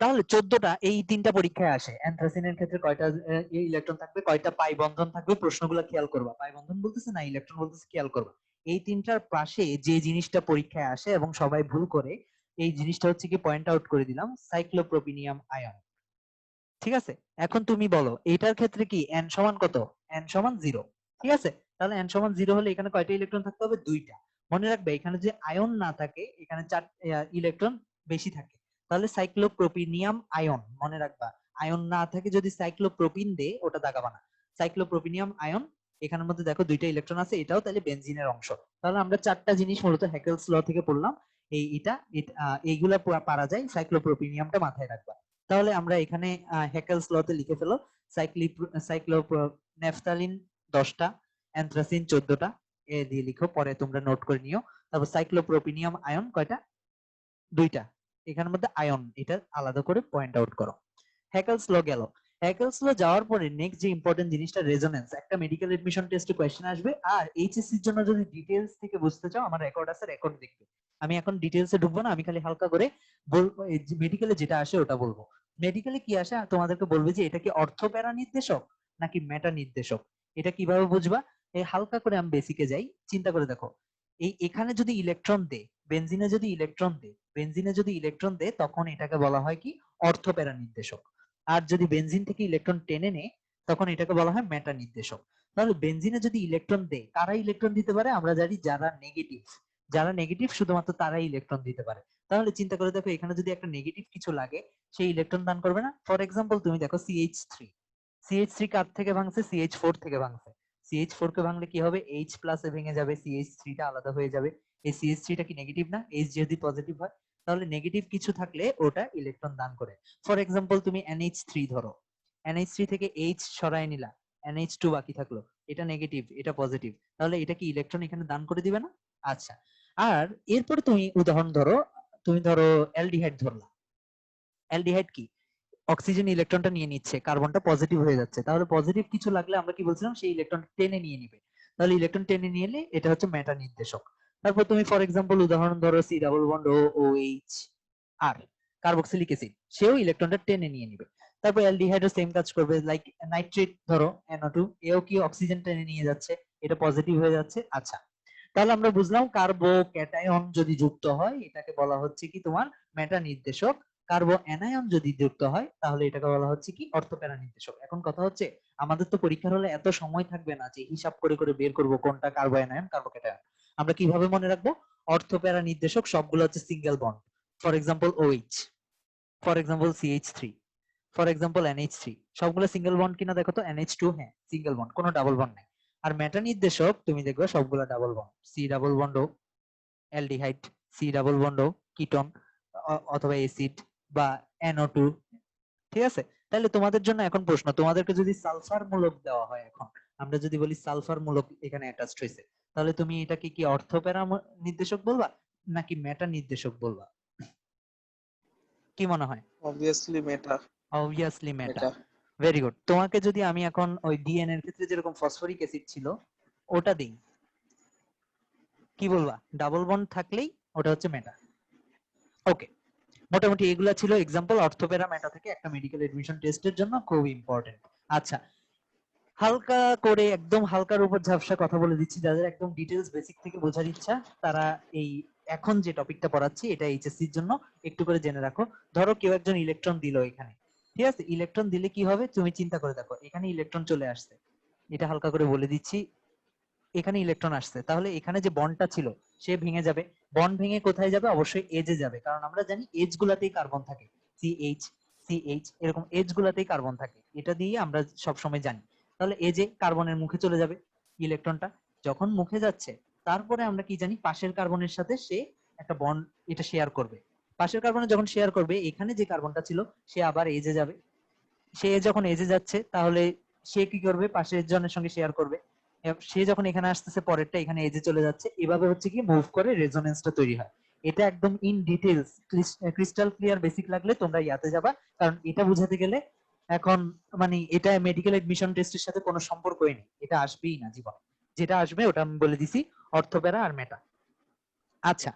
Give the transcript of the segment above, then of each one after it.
তাহলে 14টা এই তিনটা পরীক্ষায় আসে। অ্যানথ্রাসিনের ক্ষেত্রে কয়টা ইলেকট্রন থাকবে, কয়টা পাই বন্ধন থাকবে, প্রশ্নগুলো খেয়াল করবা। পাই বন্ধন বলতেছে না ইলেকট্রন বলতেছে, খেয়াল করবা। এই তিনটার পাশে যে জিনিসটা পরীক্ষায় আসে এবং সবাই ভুল করে, এই জিনিসটা হচ্ছে কি পয়েন্ট আউট করে দিলাম, সাইক্লোপ্রোপিনিয়াম আয়ন। ঠিক আছে, এখন তুমি বলো এইটার ক্ষেত্রে কি n সমান কত? n সমান 0। ঠিক আছে, তাহলে n সমান 0 হলে এখানে কয়টা ইলেকট্রন থাকতে হবে? দুইটা। মনে রাখবে এখানে যে আয়ন না থাকে, এখানে 4 ইলেকট্রন বেশি থাকে। তাহলে সাইক্লোপ্রোপিনিয়াম আয়ন মনে রাখবা। আয়ন না থাকে যদি সাইক্লোপ্রোপিন দে, ওটা দাগাবা না। সাইক্লোপ্রোপিনিয়াম আয়ন, এখানের মধ্যে দেখো দুইটা ইলেকট্রন আছে, এটাও তাহলে বেনজিনের অংশ। তাহলে আমরা চারটা জিনিস মূলত হ্যাকেলস ল থেকে পড়লাম। এইগুলা পারা যায়, সাইক্লোপ্রোপিনিয়ামটা মাথায় রাখবা। তাহলে আমরা এখানে হ্যাকেলস লতে লিখে ফেলো, সাইক্লোনেফথালিন 10টা, অ্যানথ্রাসিন 14টা, এ দিয়ে লিখো, পরে তোমরা নোট করে নিও। তারপর সাইক্লোপ্রোপিনিয়াম আয়ন কয়টা? দুইটা। এখানের মধ্যে আয়ন, এটা আলাদা করে পয়েন্ট আউট করো। হ্যাকেলস ল গেল। হ্যাকেলস ল যাওয়ার পরে নেক্সট যে ইম্পর্টেন্ট জিনিসটা রেজোনেন্স, একটা মেডিকেল এডমিশন টেস্টে কোশ্চেন আসবে। আর এইচএসসি এর জন্য যদি ডিটেইলস থেকে বুঝতে চাও, আমার রেকর্ড আছে, রেকর্ড দেখবে। আমি এখন ডিটেইলসে ঢুকবো না, আমি খালি হালকা করে বলবো মেডিকেলে যেটা আসে ওটা বলবো। মেডিকেলে কি আসে তোমাদেরকে বলবে যে এটা কি অর্থপ্যারা নির্দেশক নাকি মেটা নির্দেশক। এটা কিভাবে বুঝবা? এই হালকা করে আমি বেসিকে যাই, চিন্তা করে দেখো। এখানে যদি ইলেকট্রন দে, বেনজিনে যদি ইলেকট্রন দে, তখন এটাকে বলা হয় কি? অর্থপ্যারা নির্দেশক। আর যদি বেনজিন থেকে ইলেকট্রন টেনে নেয়, তখন এটাকে বলা হয় মেটা নির্দেশক। তাহলে বেনজিনে যদি ইলেকট্রন দেয়, কারা ইলেকট্রন দিতে পারে? আমরা জানি যারা নেগেটিভ শুধুমাত্র তারাই ইলেকট্রন দিতে পারে। তাহলে চিন্তা করে দেখো, এখানে যদি একটা নেগেটিভ কিছু লাগে, সেই ইলেকট্রন দান করবে না। ফর এক্সাম্পল তুমি দেখো CH3 কার থেকে ভাঙছে? CH4 থেকে ভাঙছে। CH4 কে ভাঙলে কি হবে? H প্লাসে ভেঙে যাবে, CH3 টা আলাদা হয়ে যাবে। এই CH3 টা কি নেগেটিভ না? H যদি পজিটিভ হয়, তাহলে নেগেটিভ কিছু থাকলে ওটা ইলেকট্রন দান করে। ফর এক্সাম্পল তুমি NH3 ধরো, NH3 থেকে H সরায় নিলা, NH2 বাকি থাকলো। এটা নেগেটিভ, এটা পজিটিভ, তাহলে এটা কি ইলেকট্রন এখানে দান করে দিবে না? আচ্ছা, আর এরপরে তুমি উদাহরণ ধরো, তুমি ধরো অ্যালডিহাইড ধরলা। অ্যালডিহাইড কি? অক্সিজেন ইলেকট্রনটা নিয়ে নিচ্ছে, কার্বনটা পজিটিভ হয়ে যাচ্ছে, তাহলে পজিটিভ কিছু লাগলে আমরা কি বলছিলাম? সেই ইলেকট্রন টেনে নিয়ে নিবে। তাহলে ইলেকট্রন টেনে নিয়ে এলে এটা হচ্ছে মেটা নির্দেশক। তারপর তুমি ফর এক্সাম্পল উদাহরণ ধরো সি ডাবল বন্ড ও ও এইচ আর, কার্বক্সিলিক অ্যাসিড, সেও ইলেকট্রনটা টেনে নিয়ে নিবে। তারপর অ্যালডিহাইডও সেম কাজ করবে, লাইক নাইট্রেট ধরো NO2, এও কি অক্সিজেন টেনে নিয়ে যাচ্ছে, এটা পজিটিভ হয়ে যাচ্ছে। আচ্ছা, তাহলে আমরা বুঝলাম কার্বো ক্যাটায়ন যদি যুক্ত হয় এটাকে বলা হচ্ছে কি তোমার মেটা নির্দেশক। কার্বো অ্যানায়ন যদি যুক্ত হয় তাহলে এটাকে বলা হচ্ছে কি? অর্থপ্যারা নির্দেশক। এখন কথা হচ্ছে, আমাদের তো পরীক্ষার হলে এত সময় থাকবে না যে হিসাব করে করে বের করব কোনটা কার্বো অ্যানায়ন, কার্বো ক্যাটায়ন। আমরা কিভাবে মনে রাখবো? অর্থপ্যারা নির্দেশক সবগুলো হচ্ছে single bond. For example OH, for example CH3, for example NH3, সবগুলো সিঙ্গেল বন্ড কিনা দেখো তো। NH2 হ্যাঁ সিঙ্গেল বন্ড, কোনো ডাবল বন্ড নাই। আর মেটা নির্দেশক তুমি দেখবে সবগুলো double bond, C double bond ও অ্যালডিহাইড, C ডাবল বন্ড ও কিটোন অথবা অ্যাসিড বা NO2। ঠিক আছে, তাহলে তোমাদের জন্য এখন প্রশ্ন, তোমাদেরকে যদি সালফার মূলক দেওয়া হয়, এখন আমরা যদি বলি সালফার মূলক এখানে অ্যাটাচড হয়েছে, তাহলে তুমি এটাকে কি অর্থপ্যারা নির্দেশক বলবা নাকি মেটা নির্দেশক বলবা? কি মনে হয়? Obviously meta. Obviously meta. Meta. Very good. তোমাকে যদি আমি এখন ওই ডিএনএ এর ক্ষেত্রে যেরকম ফসফরিক অ্যাসিড ছিল ওটা দিই, কি বলবা? ডাবল বন্ড থাকলেই ওটা হচ্ছে মেটা। ওকে, মোটামুটি এগুলা ছিল এক্সাম্পল অর্থোপেরা মেটা থেকে একটা মেডিকেল এডমিশন টেস্টের জন্য খুব ইম্পর্টেন্ট। আচ্ছা, হালকা করে একদম হালকার উপর ঝাপসা কথা বলে দিচ্ছি, যাদের একদম ডিটেইলস বেসিক থেকে বোঝার ইচ্ছা তারা এই এখন যে টপিকটা পড়াচ্ছি এটা এইচএসসি এর জন্য একটু করে জেনে রাখো। ধরো কেউ একজন ইলেকট্রন দিল এখানে, ঠিক আছে? ইলেকট্রন দিলে কি হবে তুমি চিন্তা করে দেখো, এখানে ইলেকট্রন চলে আসছে, এটা হালকা করে বলে দিচ্ছি। এখানে ইলেকট্রন আসছে, তাহলে এখানে যে বন্ডটা ছিল সে ভেঙে যাবে। বন্ড ভেঙে কোথায় যাবে? অবশ্যই এজে যাবে, কারণ আমরা জানি এজ গুলাতেই কার্বন থাকে। CH CH এরকম এজ গুলাতেই কার্বন থাকে, এটা দিয়ে আমরা সব সময় জানি। তাহলে এজে কার্বনের মুখে চলে যাবে ইলেকট্রনটা। যখন মুখে যাচ্ছে, তারপরে আমরা কি জানি? পাশের কার্বনের সাথে সে একটা বন্ড এটা শেয়ার করবে। পাশের কার্বনে যখন শেয়ার করবে, এখানে যে কার্বনটা ছিল সে আবার এজে যাবে। সে যখন এজে যাচ্ছে, তাহলে সে কি করবে? পাশের জনের সঙ্গে শেয়ার করবে। সে যখন এখানে আসতেছে, পরেরটা এখানে এজে চলে যাচ্ছে, এভাবে হচ্ছে কি মুভ করে রেজোনেন্সটা তৈরি হয়। এটা একদম in details crystal clear basic লাগলে তোমরা ইয়াতে যাবা, কারণ এটা বুঝাতে গেলে এখন মানে এটা মেডিকেল এডমিশন টেস্টের সাথে কোনো সম্পর্কই নেই, এটা আসবেই না জীবন। যেটা আসবে ওটা আমি বলে দিছি, অর্থোপ্যারা আর মেটা। আচ্ছা,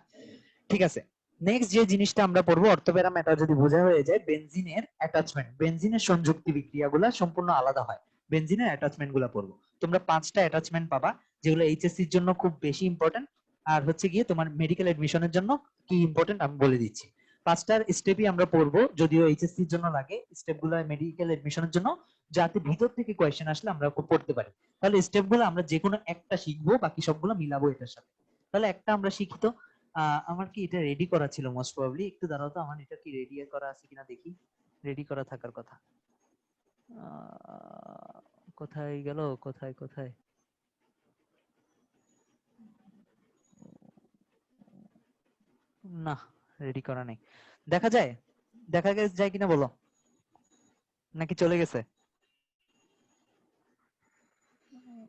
ঠিক আছে। নেক্সট যে জিনিসটা আমরা পড়বো, অর্থোপ্যারা ম্যাটার যদি বোঝা হয়ে যায়, বেনজিনের অ্যাটাচমেন্ট, বেনজিনের সংযুক্তি বিক্রিয়াগুলো সম্পূর্ণ আলাদা হয়। বেনজিনের অ্যাটাচমেন্ট গুলো পড়বো। তোমরা 5টা অ্যাটাচমেন্ট পাবা, যেগুলো এইচএসসি এর জন্য খুব বেশি ইম্পর্টেন্ট, আর হচ্ছে গিয়ে তোমার মেডিকেল এডমিশনের জন্য কি ইম্পর্টেন্ট আমি বলে দিচ্ছি। 5টার স্টেপই আমরা পড়বো, যদিও এইচএসসি এর জন্য লাগে স্টেপগুলো মেডিকেল এডমিশনের জন্য, যাতে ভিতর থেকে কোয়েশ্চেন আসলে আমরা পড়তে পারি। তাহলে স্টেপগুলো আমরা যে কোনো একটা শিখবো, বাকি সবগুলো মিলাবো এটার সাথে। তাহলে একটা আমরা শিখি তো। আমার কি এটা রেডি করা ছিল মোস্ট প্রবাবলি, একটু দাঁড়াও তো, আমার এটা কি রেডি করা আছে কিনা দেখি। রেডি করা থাকার কথা। কোথায় গেল, কোথায় কোথায়? না, রেডি করা নেই। দেখা যায়, দেখা যায় কিনা বলো, নাকি চলে গেছে?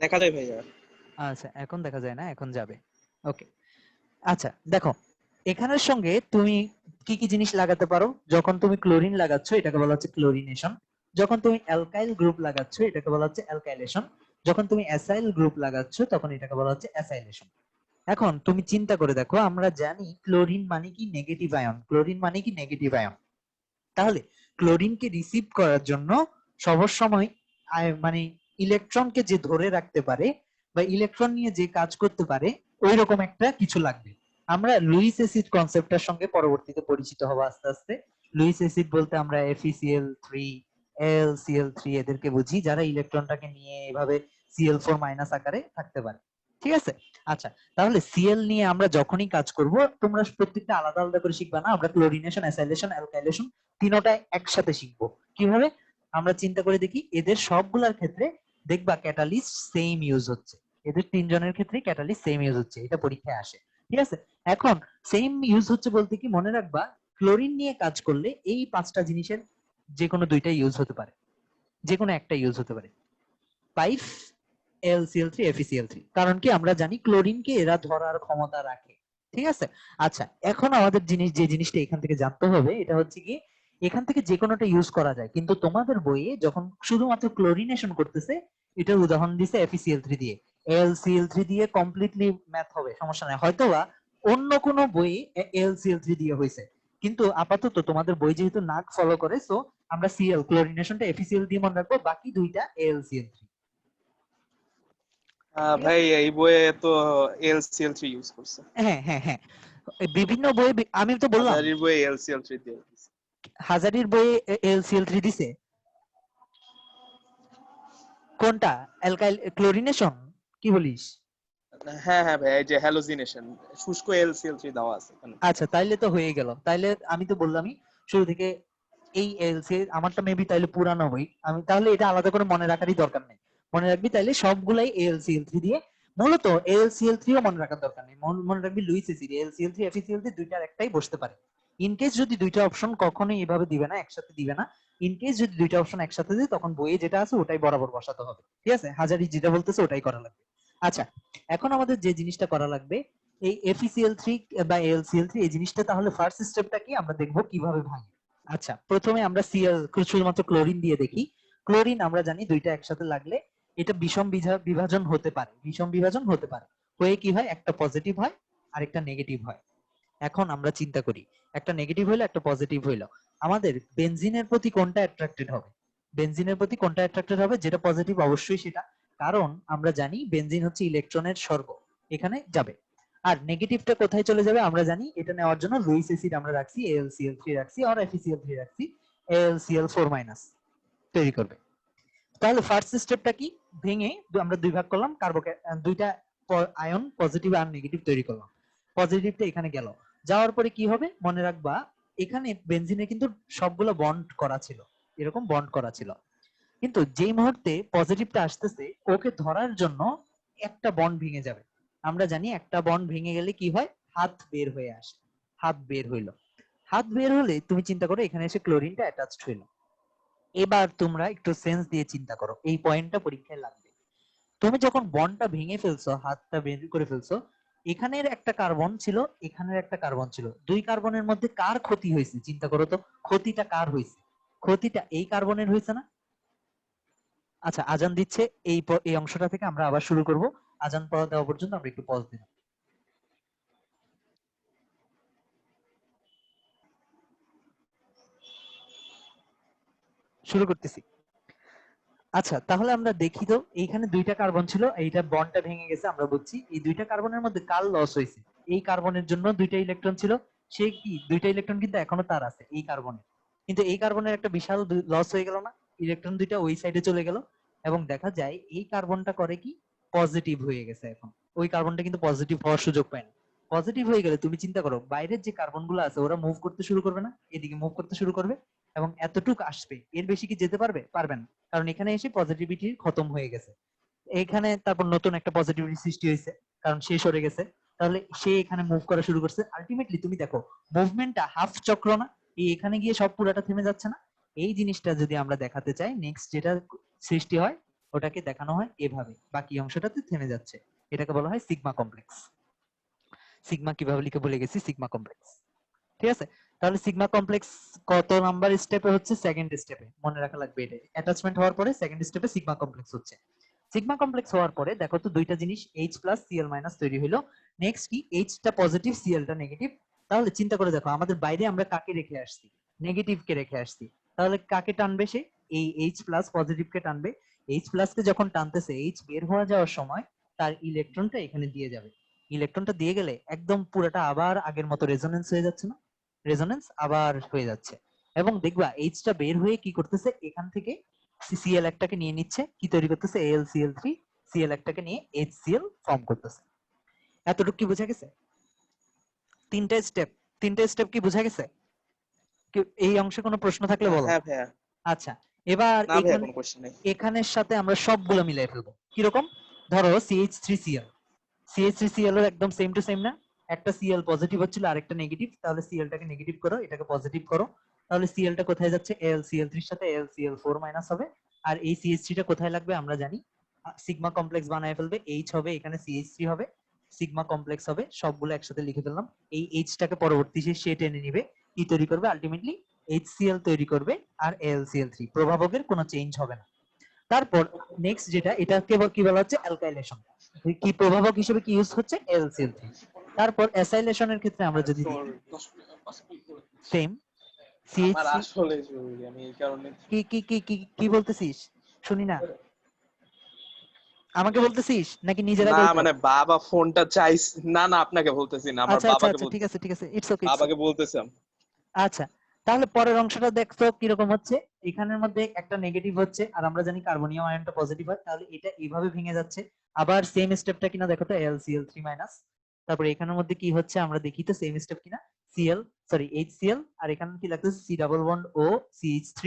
দেখা যায় ভাইয়া। আচ্ছা, এখন দেখা যায় না, এখন যাবে। ওকে, আচ্ছা দেখো, এখানের সঙ্গে তুমি কি কি জিনিস লাগাতে পারো। যখন তুমি ক্লোরিন লাগাচ্ছ এটাকে বলা হচ্ছে ক্লোরিনেশন। যখন তুমি অ্যালকাইল গ্রুপ লাগাচ্ছ এটাকে বলা হচ্ছে অ্যালকাইলেশন। যখন তুমি অ্যাসাইল গ্রুপ লাগাচ্ছ তখন এটাকে বলা হচ্ছে অ্যাসাইলেশন। এখন তুমি চিন্তা করে দেখো, আমরা জানি ক্লোরিন মানে কি নেগেটিভ আয়ন, ক্লোরিন মানে কি নেগেটিভ আয়ন। তাহলে ক্লোরিনকে রিসিভ করার জন্য সব সময় মানে ইলেকট্রনকে যে ধরে রাখতে পারে বা ইলেকট্রন নিয়ে যে কাজ করতে পারে, ওই রকম একটা কিছু লাগবে। আমরা লুইস অ্যাসিড কনসেপ্টটার সঙ্গে পরবর্তীতে পরিচিত হব আস্তে আস্তে। লুইস অ্যাসিড বলতে আমরা FeCl3, LCl3 এদেরকে বুঝি, যারা ইলেকট্রনটাকে নিয়ে এভাবে Cl4- আকারে থাকতে পারে। ঠিক আছে, আচ্ছা তাহলে সিএল নিয়ে আমরা যখনই কাজ করব, তোমরা প্রত্যেকটা আলাদা আলাদা করে শিখবা না, আমরা ক্লোরিনেশন, অ্যাসাইলেশন, অ্যালকাইলেশন তিনটাই একসাথে শিখবো। কিভাবে? আমরা চিন্তা করে দেখি, এদের সবগুলোর ক্ষেত্রে দেখবা ক্যাটালিস্ট সেম ইউজ হচ্ছে। এদের তিনজনের ক্ষেত্রে ক্যাটালিস্ট সেম ইউজ হচ্ছে, এটা পরীক্ষায় আসে। ঠিক আছে, এখন সেম ইউজ হচ্ছে বলতে কি, মনে রাখবা ক্লোরিন নিয়ে কাজ করলে এই 5টা জিনিসের যে কোনো দুইটা ইউজ হতে পারে, যে কোনো একটা ইউজ হতে পারে। 5 LCl3 FeCl3, কারণ কি আমরা জানি ক্লোরিনকে এরা ধরার ক্ষমতা রাখে। ঠিক আছে, আচ্ছা এখন আমাদের যে জিনিসটা এখান থেকে জানতে হবে, এটা হচ্ছে কি এখান থেকে যে কোনোটা ইউজ করা যায়, কিন্তু তোমাদের বইয়ে যখন শুধুমাত্র ক্লোরিনেশন করতেছে, এটার উদাহরণ দিছে FeCl3 দিয়ে। LCl3 দিয়ে কমপ্লিটলি ম্যাথ হবে, সমস্যা নাই, হয়তোবা অন্য কোনো বইয়ে LCl3 দিয়ে হয়েছে, কিন্তু আপাতত তোমাদের বই যেহেতু নাক ফলো করে, সো আমরা সিএল ক্লোরিনেশনটা FeCl দিয়ে মনে রাখবো, বাকি দুইটা LCl3। ঠিক ভাই আছে, এই বইয়ে তো LCl3 ইউজ করছে। হ্যাঁ হ্যাঁ হ্যাঁ, বিভিন্ন বইয়ে আমি তো বললাম হাজারির বইয়ে LCl3 দিয়ে দিছে। হাজারির বইয়ে LCl3 দিছে। কোনটা? অ্যালকাইল ক্লোরিনেশন কি বলিস? হ্যাঁ হ্যাঁ ভাই, এই যে হ্যালোজিনেশন, শুষ্ক LCl3 দেওয়া আছে এখানে। আচ্ছা তাইলে তো হয়ে গেল, তাইলে আমি তো বললামই শুরু থেকে এই এলসি আমারটা মেবি তাইলে পুরানো বই, আমি তাহলে এটা আলাদা করে মনে রাখারই দরকার নেই। মনে রাখবি তাইলে সবগুলাই AlCl3 দিয়ে, মূলত AlCl3 ও মনে রাখার দরকার নেই, মনে রাখবি লুইস অ্যাসিড AlCl3 FeCl3 দুইটার একটাই বসতে পারে। ইনকেস যদি দুইটা অপশন কখনোই এভাবে দিবে না, একসাথে দিবে না, ইনকেস যদি দুইটা অপশন একসাথে দিই, তখন বইয়ে যেটা আছে ওটাই বরাবর বসাতে হবে। ঠিক আছে, হাজারি যেটা বলতেছে ওটাই করা লাগবে। আচ্ছা, এখন আমাদের যে জিনিসটা করা লাগবে, এই FeCl3 বা AlCl3 এই জিনিসটা, তাহলে ফার্স্ট স্টেপটা কি আমরা দেখবো কিভাবে ভাঙে। আচ্ছা, প্রথমে আমরা সিএল শুধুমাত্র ক্লোরিন দিয়ে দেখি। ক্লোরিন আমরা জানি দুইটা একসাথে লাগলে এটা বিষম বিভাজন হতে পারে, বিষম বিভাজন হতে পারে, হয়ে কি হয়, একটা পজিটিভ হয় আর একটা নেগেটিভ হয়। এখন আমরা চিন্তা করি, একটা নেগেটিভ হইলো একটা পজিটিভ হইলো, আমাদের বেনজিনের প্রতি কোনটা অ্যাট্রাক্টেড হবে? বেনজিনের প্রতি কোনটা অ্যাট্রাক্টেড হবে? যেটা পজিটিভ অবশ্যই সেটা, কারণ আমরা জানি বেনজিন হচ্ছে ইলেকট্রনের স্বর্গ, এখানে যাবে। আর নেগেটিভটা কোথায় চলে যাবে আমরা জানি, এটা নেওয়ার জন্য লুইস অ্যাসিড আমরা রাখছি, AlCl3 রাখছি, আর FeCl3 রাখছি, AlCl4- তৈরি করবে। তাহলে ফার্স্ট স্টেপটা কি, ভেঙে আমরা দুই ভাগ করলাম, দুইটা আয়ন পজিটিভ আর নেগেটিভ তৈরি করলাম। পজিটিভটা এখানে গেল, যাওয়ার পরে কি হবে মনে রাখবা, এখানে বেনজিনে কিন্তু সবগুলো বন্ড করা ছিল, এরকম বন্ড করা ছিল, কিন্তু যেই মুহূর্তে পজিটিভটা আসতেছে, ওকে ধরার জন্য একটা বন্ড ভেঙে যাবে। আমরা জানি একটা বন্ড ভেঙে গেলে কি হয়, হাত বের হয়ে আসে। হাত বের হইলো, হাত বের হলে তুমি চিন্তা করো এখানে এসে ক্লোরিনটা অ্যাটাচড হইলো। এবার তোমরা একটু সেন্স দিয়ে চিন্তা করো, এই পয়েন্টটা পরীক্ষায় লাগবে। তুমি যখন বন্ডটা ভেঙে ফেলছো, হাতটা বের করে ফেলছো, এখানের একটা কার্বন ছিল, এখানের একটা কার্বন ছিল, দুই কার্বনের মধ্যে কার ক্ষতি হয়েছে চিন্তা করো তো, ক্ষতিটা কার হয়েছে? ক্ষতিটা এই কার্বনের হয়েছে না? আচ্ছা, আজান দিচ্ছে, এই অংশটা থেকে আমরা আবার শুরু করব। আজান পড়া দেওয়া পর্যন্ত আমরা একটু পজ দিই। শুরু করতেছি। আচ্ছা, তাহলে আমরা দেখি তো এইখানে দুইটা কার্বন ছিল, এইটা বন্ডটা ভেঙে গেছে আমরা বুঝছি। এই দুইটা কার্বনের মধ্যে কার লস হয়েছে? এই কার্বনের জন্য দুইটা ইলেকট্রন ছিল, সে কি দুইটা ইলেকট্রন কিন্তু এখনো তার আছে এই কার্বনে, কিন্তু এই কার্বনের একটা বিশাল লস হয়ে গেল না? ইলেকট্রন দুইটা ওই সাইডে চলে গেল এবং দেখা যায় এই কার্বনটা করে কি পজিটিভ হয়ে গেছে এখন। ওই কার্বনটা কিন্তু পজিটিভ হওয়ার সুযোগ পায় না। পজিটিভ হয়ে গেলে তুমি চিন্তা করো বাইরের যে কার্বন গুলো আছে ওরা মুভ করতে শুরু করবে না? এদিকে মুভ করতে শুরু করবে এবং এতটুক আসবে, এর বেশি কি যেতে পারবে? পারবে না, কারণ এখানে এসে পজিটিভিটি খতম হয়ে গেছে। এখানে তারপর নতুন একটা পজিটিভিটি সৃষ্টি হয়েছে, কারণ সে সরে গেছে। তাহলে সে এখানে মুভ করা শুরু করছে। আলটিমেটলি তুমি দেখো মুভমেন্টটা হাফ চক্র না? এই এখানে গিয়ে সব পুরাটা থেমে যাচ্ছে না? এই জিনিসটা যদি আমরা দেখাতে চাই, নেক্সট যেটা সৃষ্টি হয় ওটাকে দেখানো হয় এভাবে, বাকি অংশটাতে থেমে যাচ্ছে। এটাকে বলা হয় সিগমা কমপ্লেক্স। সিগমা কিভাবে লিখে বলে গেছি, সিগমা কমপ্লেক্স। ঠিক আছে? তাহলে সিগমা কমপ্লেক্স কত নাম্বার স্টেপে হচ্ছে? সেকেন্ড স্টেপে, মনে রাখা লাগবে এটা। অ্যাটাচমেন্ট হওয়ার পরে সেকেন্ড স্টেপে সিগমা কমপ্লেক্স হচ্ছে। সিগমা কমপ্লেক্স হওয়ার পরে দেখো তো দুইটা জিনিস H প্লাস Cl মাইনাস তৈরি হলো। নেক্সট কি, H টা পজিটিভ, Cl টা নেগেটিভ। তাহলে চিন্তা করে দেখো আমাদের বাইরে আমরা কাকে রেখে আসছি? নেগেটিভ কে রেখে আসছি। তাহলে কাকে টানবে সে? এই H প্লাস পজিটিভ কে টানবে। H প্লাস কে যখন টানতেছে, H বের হওয়া যাওয়ার সময় তার ইলেকট্রনটা এখানে দিয়ে যাবে। ইলেকট্রনটা দিয়ে গেলে একদম পুরোটা আবার আগের মতো রেজোনেন্স হয়ে যাচ্ছে না? রেজোনেন্স আবার হয়ে যাচ্ছে। এবং দেখবা H টা বের হয়ে কি করতেছে, এখান থেকে Cl একটাকে নিয়ে নিচ্ছে, কি তৈরি করতেছে? AlCl3। Cl একটাকে নিয়ে HCl ফর্ম করতেছে। এতটুকু কি বোঝা গেছে? তিনটা স্টেপ, তিনটা স্টেপ কি বোঝা গেছে? এই অংশে কোনো প্রশ্ন থাকলে বলো। হ্যাঁ ভাইয়া। আচ্ছা, এবার না ভাইয়া, এখানে কোনো কোশ্চেন নেই। এখানের সাথে আমরা সবগুলো মিলাই ফেলবো। কিরকম? ধরো CH3Cl, CH3Cl এর একদম সেম টু সেম না? একটা Cl পজিটিভ হচ্ছিল আরেকটা নেগেটিভ, তাহলে Cl টাকে নেগেটিভ করো, এটাকে পজিটিভ করো। তাহলে Cl টা কোথায় যাচ্ছে? AlCl3 এর সাথে AlCl4 মাইনাস হবে। আর এই CH3 টা কোথায় লাগবে আমরা জানি, সিগমা কমপ্লেক্স বানায় ফেলবে। H হবে, এখানে CH3 হবে, সিগমা কমপ্লেক্স হবে। সবগুলো একসাথে লিখে ফেললাম। এই H টাকে পরবর্তী সে টেনে নিবে, কি তৈরি করবে? আলটিমেটলি HCl তৈরি করবে আর AlCl3। প্রভাবকের কোনো চেঞ্জ হবে না। তারপর নেক্সট যেটা, এটাকে কি বলা হচ্ছে? অ্যালকাইলেশন। কি প্রভাবক হিসেবে কি ইউজ হচ্ছে? AlCl3। তারপর অ্যাসাইলেশনের ক্ষেত্রে আমরা যদি দেখি সেম আমার CH3। আসলে জরুরি, আমি এই কারণে। কি কি কি কি কি বলতেছিস? শুনি না। আমাকে বলতেছিস নাকি নিজেরা না বলবো? মানে বাবা ফোনটা চাইস। না না, আপনাকে বলতেছি না, আমার আচ্ছা আচ্ছা বাবাকে আচ্ছা, ঠিক আছে বলতেছি। ঠিক আছে, ইটস ওকে ইটস বাবাকে ওকে। বলতেছি। আচ্ছা, তাহলে পরের অংশটা দেখতো কিরকম হচ্ছে। এখানের মধ্যে একটা নেগেটিভ হচ্ছে আর আমরা জানি কার্বনিয়াম আয়নটা পজিটিভ হয়, তাহলে এটা এইভাবে ভেঙে যাচ্ছে। আবার সেম স্টেপটা কিনা দেখো তো, AlCl3 মাইনাস। তারপরে এখানের মধ্যে কি হচ্ছে আমরা দেখি তো, সেম স্টেপ কিনা। Cl, সরি HCl, আর এখানে কি লাগতেছে? C double bond O CH3।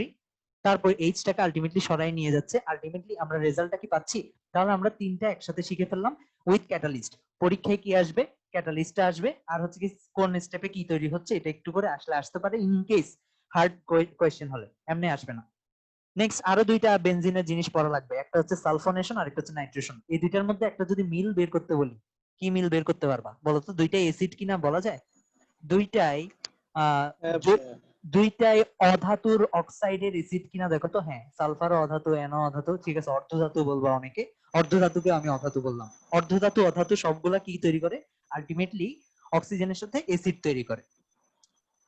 তারপর H টাকে আলটিমেটলি সরাই নিয়ে যাচ্ছে। আলটিমেটলি আমরা রেজাল্টটা কি পাচ্ছি? তাহলে আমরা তিনটা একসাথে শিখে ফেললাম উইথ ক্যাটালিস্ট। পরীক্ষায় কি আসবে? ক্যাটালিস্টটা আসবে। আর হচ্ছে কি কোন স্টেপে কি তৈরি হচ্ছে এটা একটু করে আসলে আসতে পারে, ইন কেস হার্ড কোয়েশ্চেন হলে, এমনি আসবে না। নেক্সট আরো দুইটা বেনজিনের জিনিস পড়া লাগবে, একটা হচ্ছে সালফোনেশন আর একটা হচ্ছে নাইট্রেশন। এই দুইটার মধ্যে একটা যদি মিল বের করতে বলি, কি মিল বের করতে পারবা বলো তো? দুইটাই অ্যাসিড কিনা বলা যায়? দুইটাই আহ হ্যাঁ দু- ভাইয়া। দুইটাই অধাতুর অক্সাইডের অ্যাসিড কিনা দেখো তো। হ্যাঁ, সালফারও অধাতু, এনও অধাতু, ঠিক আছে। অর্ধধাতু বলবা অনেকে, অর্ধধাতুকে আমি অধাতু বললাম। অর্ধধাতু অধাতু সবগুলা কি তৈরি করে? আলটিমেটলি অক্সিজেনের সাথে অ্যাসিড তৈরি করে।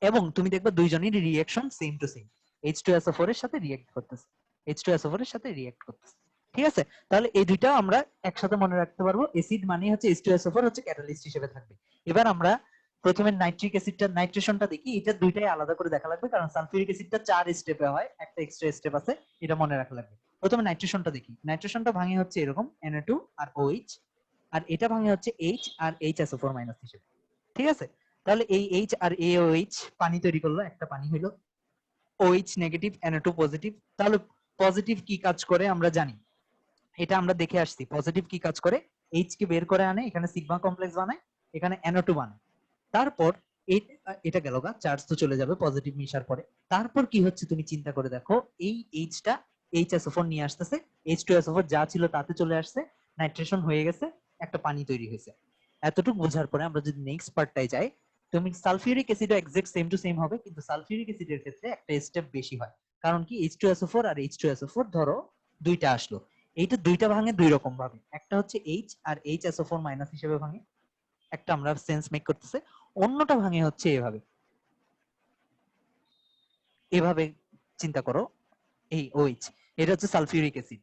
এবং তুমি দেখবে দুইজনেরই reaction same to same, H2SO4 এর সাথে রিঅ্যাক্ট করতেছে, H2SO4 এর সাথে রিঅ্যাক্ট করতেছে। ঠিক আছে? তাহলে এই দুইটা আমরা একসাথে মনে রাখতে পারবো। অ্যাসিড মানে হচ্ছে H2SO4 হচ্ছে ক্যাটালিস্ট হিসেবে থাকবে। এবার আমরা প্রথমে নাইট্রিক অ্যাসিডটা, নাইট্রেশনটা দেখি। এটা দুইটাই আলাদা করে দেখা লাগবে, কারণ সালফিউরিক অ্যাসিডটা 4 স্টেপে হয়, একটা এক্সট্রা স্টেপ আছে, এটা মনে রাখা লাগবে। প্রথমে নাইট্রেশনটা দেখি। নাইট্রেশনটা ভাঙে হচ্ছে এরকম Na2 আর OH, আর এটা ভাঙে হচ্ছে H আর HSO4 মাইনাস হিসেবে। ঠিক আছে? তাহলে এই H আর AOH পানি তৈরি করলো, একটা পানি হলো। OH negative, Na2 positive. তাহলে পজিটিভ কি কাজ করে আমরা জানি, এটা আমরা দেখে আসছি। পজিটিভ কি কাজ করে? H কে বের করে আনে, এখানে সিগমা কমপ্লেক্স বানায়, এখানে Na2 বানায়। তারপর এটা গেল গা, চার্জ তো চলে যাবে পজিটিভ মিশার পরে। তারপর কি হচ্ছে তুমি চিন্তা করে দেখো, এই H টা HSO4 নিয়ে আসতেছে, H2SO4 যা ছিল তাতে চলে আসছে, নাইট্রেশন হয়ে গেছে, একটা পানি তৈরি হয়েছে। এতটুকু বোঝার পরে আমরা যদি নেক্সট পার্টটায় যাই, তুমি সালফিউরিক অ্যাসিডও এক্সাক্ট সেম টু সেম হবে, কিন্তু সালফিউরিক অ্যাসিডের ক্ষেত্রে একটা স্টেপ বেশি হয়। কারণ কি, H2SO4 আর H2SO4 ধরো দুইটা আসলো, এইটা দুইটা ভাঙে দুই রকম ভাবে। একটা হচ্ছে H আর HSO4 মাইনাস হিসেবে ভাঙে, একটা আমরা সেন্স মেক করতেছে। অন্যটা ভাঙে হচ্ছে এভাবে, এভাবে চিন্তা করো। এই OH, এটা হচ্ছে সালফিউরিক অ্যাসিড।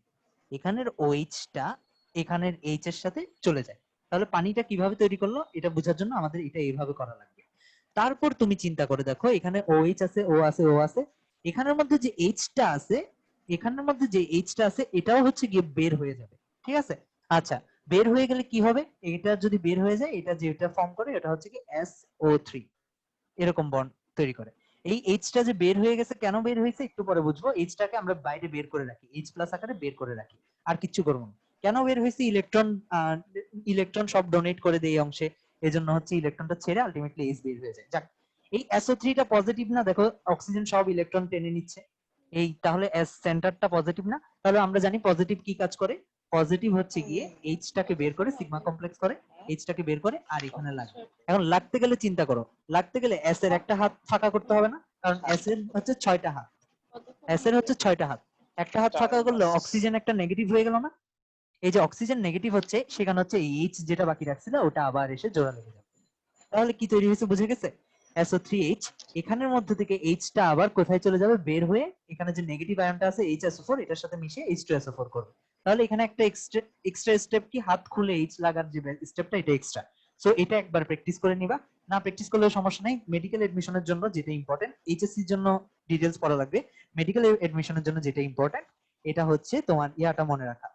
এখানের OH টা এখানের H এর সাথে চলে যায়। তাহলে পানিটা কিভাবে তৈরি করলো এটা বোঝার জন্য আমাদের এটা এইভাবে করা লাগবে। তারপর তুমি চিন্তা করে দেখো, এখানে OH আছে, O আছে, O আছে, এখানের মধ্যে যে H টা আছে, এখানের মধ্যে যে H টা আছে এটাও হচ্ছে গিয়ে বের হয়ে যাবে। ঠিক আছে? আচ্ছা, বের হয়ে গেলে কি হবে? এটা যদি বের হয়ে যায়, এটা যেটা ফর্ম করে এটা হচ্ছে কি SO3, এরকম বন্ড তৈরি করে। এই H টা যে বের হয়ে গেছে, কেন বের হয়েছে একটু পরে বুঝবো। H টাকে আমরা বাইরে বের করে রাখি, H+ আকারে বের করে রাখি, আর কিচ্ছু করবো না। কেন বের হয়েছে? ইলেকট্রন সব ডোনেট করে দেয় এই অংশে, এজন্য হচ্ছে ইলেকট্রনটা ছেড়ে আলটিমেটলি H বের হয়ে যায়। যাক, এই SO3 টা পজিটিভ না, দেখো অক্সিজেন সব ইলেকট্রন টেনে নিচ্ছে, এই তাহলে S সেন্টারটা পজিটিভ না। তাহলে আমরা জানি পজিটিভ কি কাজ করে, পজিটিভ হচ্ছে গিয়ে H টাকে বের করে সিগমা কমপ্লেক্স করে, H টাকে বের করে আর এখানে লাগে। এখন লাগতে গেলে চিন্তা করো, লাগতে গেলে S এর একটা হাত ফাঁকা করতে হবে না, কারণ S এর হচ্ছে 6টা হাত, S এর হচ্ছে 6টা হাত, একটা হাত ফাঁকা করলে অক্সিজেন একটা নেগেটিভ হয়ে গেল না? এই যে অক্সিজেন নেগেটিভ হচ্ছে, সেখানে হচ্ছে H যেটা বাকি রাখছিল ওটা আবার এসে জোড়া লেগে যাবে। তাহলে কি তৈরি হয়েছে বুঝে গেছে? SO3H, এখানের মধ্যে থেকে H টা আবার কোথায় চলে যাবে? বের হয়ে এখানে যে নেগেটিভ আয়নটা আছে HSO4, এটার সাথে মিশে H2SO4 করবে। তাহলে এখানে একটা এক্সট্রা স্টেপ কি, হাত খুলে H লাগার যে স্টেপটা, এটা এক্সট্রা। সো এটা একবার প্র্যাকটিস করে নিবা, না প্র্যাকটিস করলেও সমস্যা নাই। মেডিকেল এডমিশনের জন্য যেটা ইম্পর্টেন্ট, এইচএসসির জন্য ডিটেইলস পড়া লাগবে, মেডিকেল এডমিশনের জন্য যেটা ইম্পর্টেন্ট এটা হচ্ছে তোমার ইয়াটা মনে রাখা,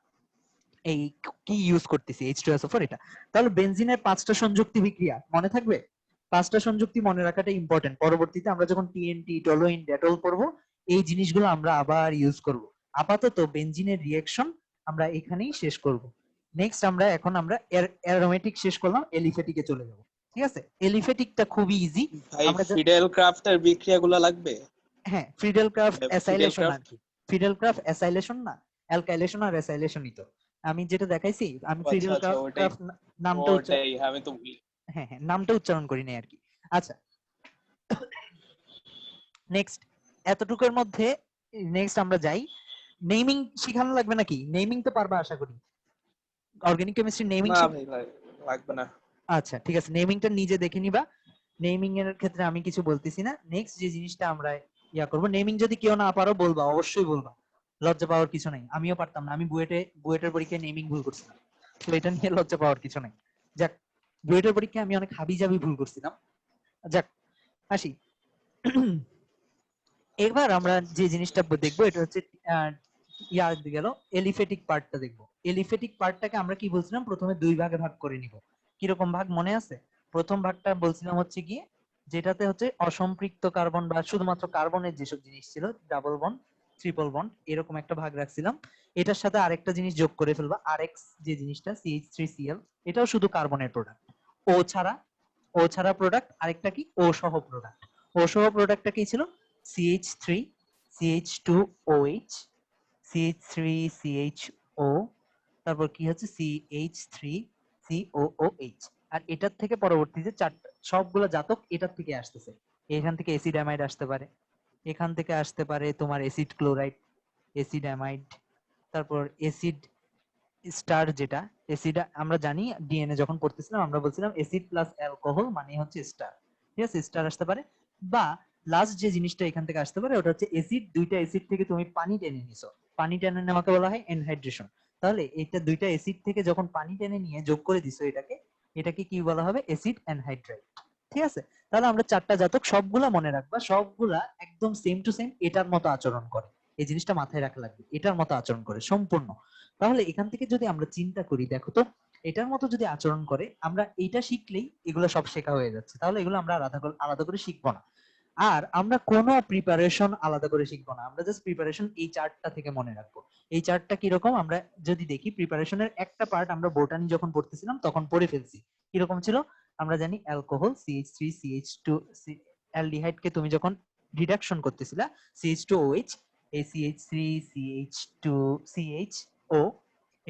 এই কি ইউজ করতেছি H2SO4 এটা। তাহলে বেনজিনের 5টা সংযুক্তি বিক্রিয়া মনে থাকবে, 5টা সংযুক্তি মনে রাখাটা ইম্পর্টেন্ট। পরবর্তীতে আমরা যখন টিএনটি, টলোইন, ডেটল পড়বো, এই জিনিসগুলো আমরা আবার ইউজ করব। আপাতত বেনজিনের রিঅ্যাকশন আমরা এখানেই শেষ করব। নেক্সট আমরা অ্যারোমেটিক শেষ করলাম, এলিফেটিকে চলে যাব। ঠিক আছে? এলিফেটিকটা খুবই ইজি। ভাই আমরা ফিডেল ক্রাফটের বিক্রিয়াগুলো লাগবে? হ্যাঁ, ফ্রিডেল ক্রাফট ফিডেল অ্যাসাইলেশন আর ক্রাফট, কি। ফ্রিডেল ক্রাফট অ্যাসাইলেশন না, অ্যালকাইলেশন আর অ্যাসাইলেশনই তো আমি যেটা দেখাইছি। আমি আচ্ছা ফ্রিডেল আচ্ছা, ওটাই ক্রাফট নামটা উচ্চারণ, ওটাই আমি তো হ্যাঁ হ্যাঁ, নামটা উচ্চারণ করি নাই আর কি। আচ্ছা, নেক্সট এতটুকুর মধ্যে নেক্সট আমরা যাই। নেমিং শিখানো লাগবে নাকি? নেমিং তো পারবা আশা করি, অর্গানিক কেমিস্ট্রি নেমিং না শিখ। ভাই ভাই লাগবে না। আচ্ছা ঠিক আছে, নেমিংটা নিজে দেখে নিবা। নেমিং এর ক্ষেত্রে আমি কিছু বলতেছি না। নেক্সট যে জিনিসটা আমরা ইয়া করব, নেমিং যদি কেউ না পারো বলবা, অবশ্যই বলবা, লজ্জা পাওয়ার কিছু নাই। আমিও পারতাম না, আমি বুয়েটের পরীক্ষায় নেমিং ভুল করছিলাম, তো এটা নিয়ে লজ্জা পাওয়ার কিছু নাই। যাক, বুয়েটের পরীক্ষায় আমি অনেক হাবিজাবি ভুল করছিলাম। যাক, আসি। এবার আমরা যে জিনিসটা দেখবো এটা হচ্ছে আহ, ইয়া গেল, এলিফেটিক পার্টটা দেখবো। এলিফেটিক পার্টটাকে আমরা কি বলছিলাম, প্রথমে দুই ভাগে ভাগ করে নিব। কিরকম ভাগ মনে আছে? প্রথম ভাগটা বলছিলাম হচ্ছে গিয়ে, যেটাতে হচ্ছে অসম্পৃক্ত কার্বন বা শুধুমাত্র কার্বনের যেসব জিনিস ছিল, ডাবল বন্ড, ট্রিপল বন্ড, এরকম একটা ভাগ রাখছিলাম। এটার সাথে আরেকটা জিনিস যোগ করে ফেলবা, আরএক্স যে জিনিসটা, CH3Cl, এটাও শুধু কার্বনের প্রোডাক্ট। ও ছাড়া, ও ছাড়া প্রোডাক্ট আরেকটা কি, ও সহ প্রোডাক্ট। ও সহ প্রোডাক্টটা কি ছিল? CH3, CH2OH, CH3CHO, তারপর কি হচ্ছে CH3COOH। আর এটার থেকে পরবর্তীতে চারটা সবগুলো জাতক এটার থেকে আসতেছে। এখান থেকে অ্যাসিড অ্যামাইড আসতে পারে, এখান থেকে আসতে পারে তোমার অ্যাসিড ক্লোরাইড, অ্যাসিড অ্যামাইড, তারপর অ্যাসিড স্টার, যেটা অ্যাসিড আমরা জানি ডিএনএ যখন পড়তেছিলাম আমরা বলছিলাম অ্যাসিড প্লাস অ্যালকোহল মানে হচ্ছে স্টার। ঠিক আছে, স্টার আসতে পারে। বা লাস্ট যে জিনিসটা এখান থেকে আসতে পারে ওটা হচ্ছে অ্যাসিড, দুইটা অ্যাসিড থেকে তুমি পানি টেনে নিছো, পানি টেনে নেওয়াকে বলা হয় এনহাইড্রেশন। তাহলে এটা দুইটা অ্যাসিড থেকে যখন পানি টেনে নিয়ে যোগ করে দিছো এটাকে, এটাকে কি বলা হবে? অ্যাসিড এনহাইড্রাইড। ঠিক আছে? তাহলে আমরা চারটা জাতক সবগুলা মনে রাখবা, সবগুলা একদম সেম টু সেম এটার মতো আচরণ করে। এই জিনিসটা মাথায় রাখা লাগবে, এটার মতো আচরণ করে সম্পূর্ণ। তাহলে এখান থেকে যদি আমরা চিন্তা করি, দেখো তো, এটার মতো যদি আচরণ করে, আমরা এইটা শিখলেই এগুলো সব শেখা হয়ে যাচ্ছে। তাহলে এগুলো আমরা আলাদা করে শিখবো না। আর আমরা কোনো প্রিপারেশন আলাদা করে শিখবো না, আমরা জাস্ট প্রিপারেশন এই চার্টটা থেকে মনে রাখবো। এই চার্টটা কিরকম আমরা যদি দেখি, প্রিপারেশনের একটা পার্ট আমরা বোটানি যখন পড়তেছিলাম তখন পড়ে ফেলছি। কিরকম ছিল? আমরা জানি অ্যালকোহল CH3CH2, অ্যালডিহাইড কে তুমি যখন রিডাকশন করতেছিলা CH2OH, এই CH3CH2CHO,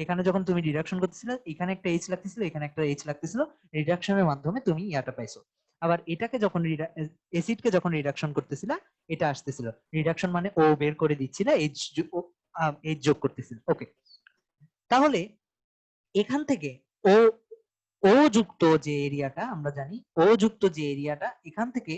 এখানে যখন তুমি রিডাকশন করতেছিলে এখানে একটা H লাগতেছিল, এখানে একটা H লাগতেছিল, রিডাকশনের মাধ্যমে তুমি ইয়াটা পাইছো। আবার এটাকে যখন অ্যাসিডকে যখন রিডাকশন করতেছিল এটা আসতেছিল, রিডাকশন মানে ও বের করে দিচ্ছিল, H যোগ করতেছিল। ওকে, তাহলে এখান থেকে ও ও যুক্ত যে এরিয়াটা আমরা জানি, ও যুক্ত যে এরিয়াটা, এখান থেকে